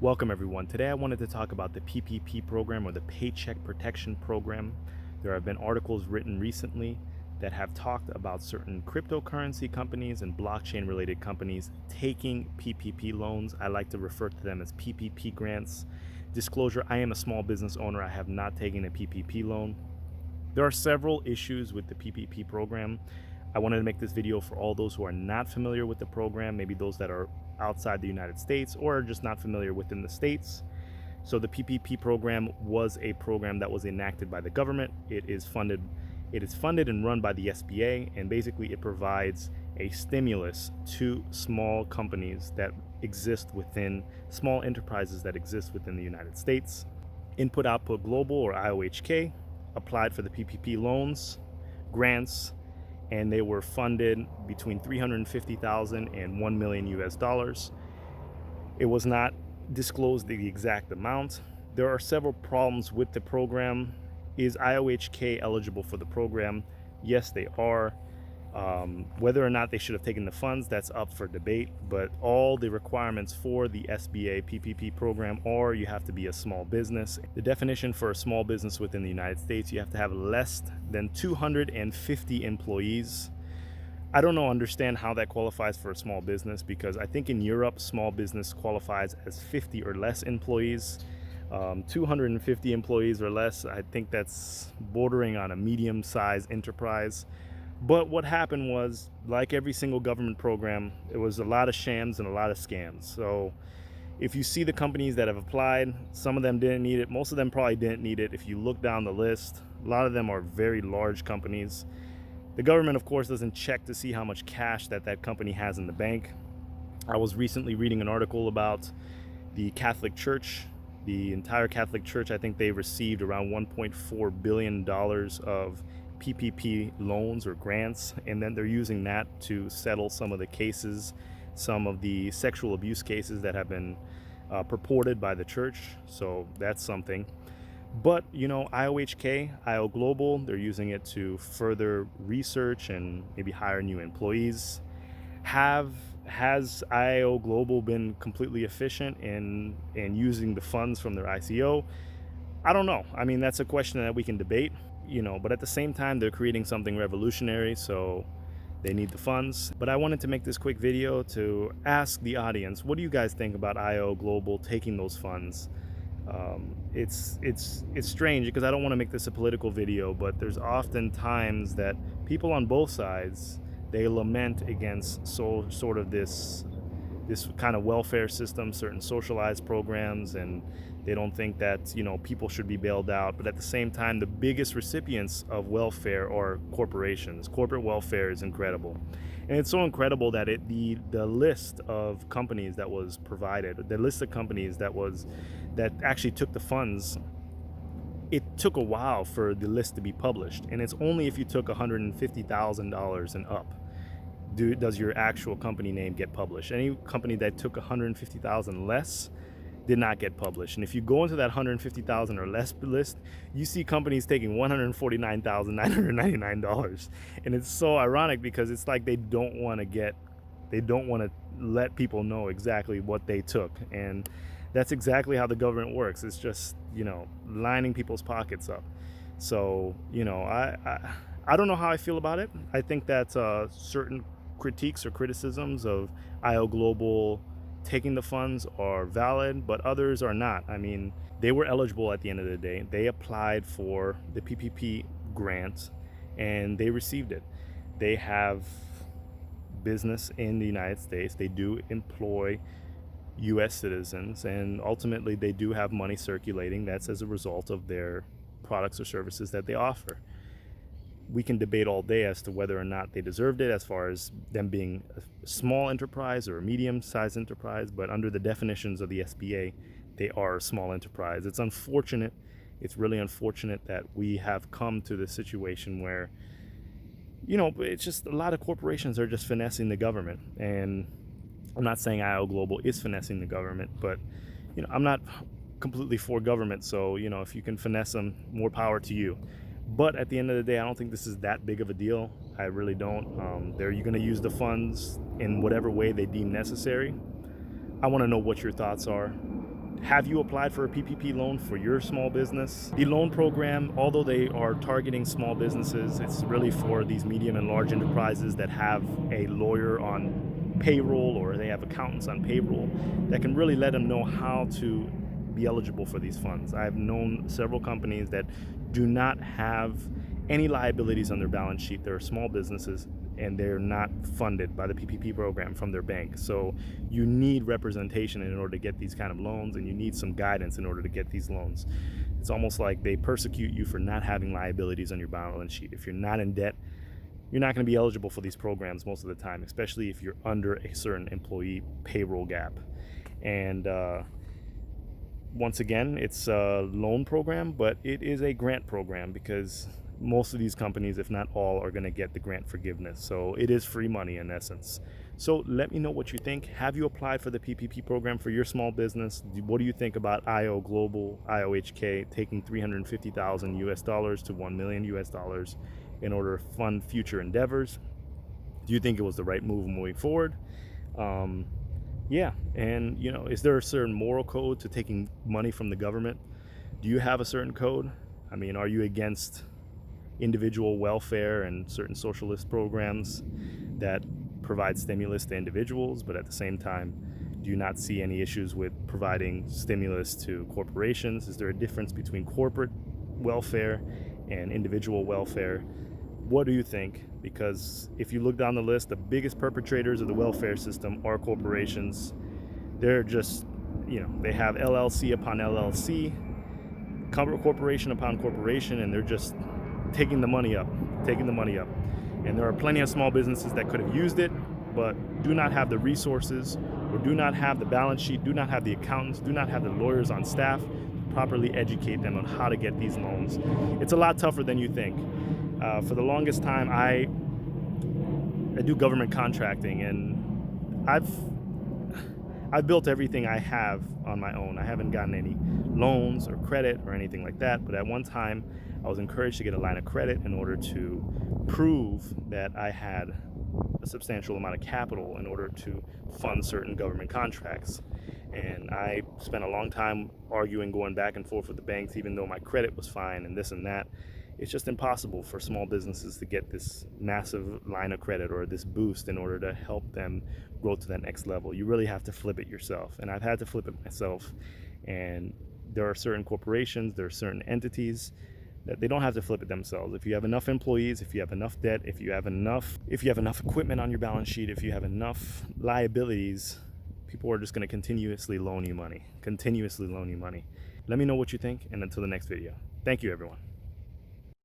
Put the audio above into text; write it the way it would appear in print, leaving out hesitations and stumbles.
Welcome everyone. Today I wanted to talk about the PPP program, or the Paycheck Protection Program. There have been articles written recently that have talked about certain cryptocurrency companies and blockchain related companies taking PPP loans. I like to refer to them as PPP grants. Disclosure, I am a small business owner. I have not taken a PPP loan. There are several issues with the PPP program. I wanted to make this video for all those who are not familiar with the program, maybe those that are outside the United States or are just not familiar within the States. So the PPP program was a program that was enacted by the government. It is funded and run by the SBA, and basically it provides a stimulus to small companies that exist within small enterprises that exist within the United States. Input Output Global, or IOHK, applied for the PPP loans, grants, and they were funded between $350,000 and $1 million US. It was not disclosed the exact amount. There are several problems with the program. Is IOHK eligible for the program? Yes, they are. Whether or not they should have taken the funds, that's up for debate, but all the requirements for the SBA PPP program are you have to be a small business. The definition for a small business within the United States, you have to have less than 250 employees. I don't understand how that qualifies for a small business, because I think in Europe, small business qualifies as 50 or less employees. 250 employees or less, I think that's bordering on a medium-sized enterprise. But what happened was, like every single government program, it was a lot of shams and a lot of scams. So if you see the companies that have applied, some of them didn't need it. Most of them probably didn't need it. If you look down the list, a lot of them are very large companies. The government, of course, doesn't check to see how much cash that company has in the bank. I was recently reading an article about the Catholic Church. The entire Catholic Church, I think they received around $1.4 billion of PPP loans or grants, and then they're using that to settle some of the cases, some of the sexual abuse cases that have been purported by the church. So that's something. But IOHK, IO Global, they're using it to further research and maybe hire new employees. Has IO Global been completely efficient in using the funds from their ICO? I don't know. I mean, that's a question that we can debate, but at the same time, they're creating something revolutionary, so they need the funds. But I wanted to make this quick video to ask the audience, what do you guys think about IO Global taking those funds? It's strange, because I don't want to make this a political video, but there's often times that people on both sides, they lament against sort of this kind of welfare system, certain socialized programs, and they don't think that people should be bailed out. But at the same time, the biggest recipients of welfare are corporations. Corporate welfare is incredible, and it's so incredible that the list of companies that was provided, the list of companies that actually took the funds, it took a while for the list to be published, and it's only if you took $150,000 and up does your actual company name get published. Any company that took $150,000 less did not get published. And if you go into that $150,000 or less list, you see companies taking $149,999. And it's so ironic, because it's like they don't want to let people know exactly what they took. And that's exactly how the government works. It's just, lining people's pockets up. So, I don't know how I feel about it. I think that certain critiques or criticisms of IO Global taking the funds are valid, but others are not. I mean, they were eligible at the end of the day. They applied for the PPP grant and they received it. They have business in the United States. They do employ US citizens, and ultimately they do have money circulating. That's as a result of their products or services that they offer. We can debate all day as to whether or not they deserved it, as far as them being a small enterprise or a medium-sized enterprise, but under the definitions of the SBA, they are a small enterprise. It's unfortunate. It's really unfortunate that we have come to this situation where, it's just a lot of corporations are just finessing the government. And I'm not saying IO Global is finessing the government, but, I'm not completely for government. So, if you can finesse them, more power to you. But at the end of the day, I don't think this is that big of a deal. I really don't. They're going to use the funds in whatever way they deem necessary. I want to know what your thoughts are. Have you applied for a PPP loan for your small business? The loan program, although they are targeting small businesses, it's really for these medium and large enterprises that have a lawyer on payroll or they have accountants on payroll that can really let them know how to be eligible for these funds. I've known several companies that do not have any liabilities on their balance sheet. They're small businesses and they're not funded by the PPP program from their bank. So you need representation in order to get these kind of loans, and you need some guidance in order to get these loans. It's almost like they persecute you for not having liabilities on your balance sheet. If you're not in debt, you're not going to be eligible for these programs most of the time, especially if you're under a certain employee payroll gap. And once again, it's a loan program, but it is a grant program because most of these companies, if not all, are going to get the grant forgiveness. So it is free money in essence. So let me know what you think. Have you applied for the PPP program for your small business? What do you think about IO Global, IOHK, taking 350,000 US dollars to 1 million US dollars in order to fund future endeavors? Do you think it was the right move moving forward? Yeah, and is there a certain moral code to taking money from the government? Do you have a certain code? I mean, are you against individual welfare and certain socialist programs that provide stimulus to individuals, but at the same time, do you not see any issues with providing stimulus to corporations? Is there a difference between corporate welfare and individual welfare? What do you think? Because if you look down the list, the biggest perpetrators of the welfare system are corporations. They're just, they have LLC upon LLC, corporation upon corporation, and they're just taking the money up. And there are plenty of small businesses that could have used it, but do not have the resources, or do not have the balance sheet, do not have the accountants, do not have the lawyers on staff to properly educate them on how to get these loans. It's a lot tougher than you think. For the longest time, I do government contracting, and I've built everything I have on my own. I haven't gotten any loans or credit or anything like that, but at one time I was encouraged to get a line of credit in order to prove that I had a substantial amount of capital in order to fund certain government contracts. And I spent a long time arguing, going back and forth with the banks, even though my credit was fine and this and that. It's just impossible for small businesses to get this massive line of credit or this boost in order to help them grow to that next level. You really have to flip it yourself. And I've had to flip it myself. And there are certain corporations, there are certain entities that they don't have to flip it themselves. If you have enough employees, if you have enough debt, if you have enough equipment on your balance sheet, if you have enough liabilities, people are just going to continuously loan you money. Let me know what you think, and until the next video. Thank you, everyone.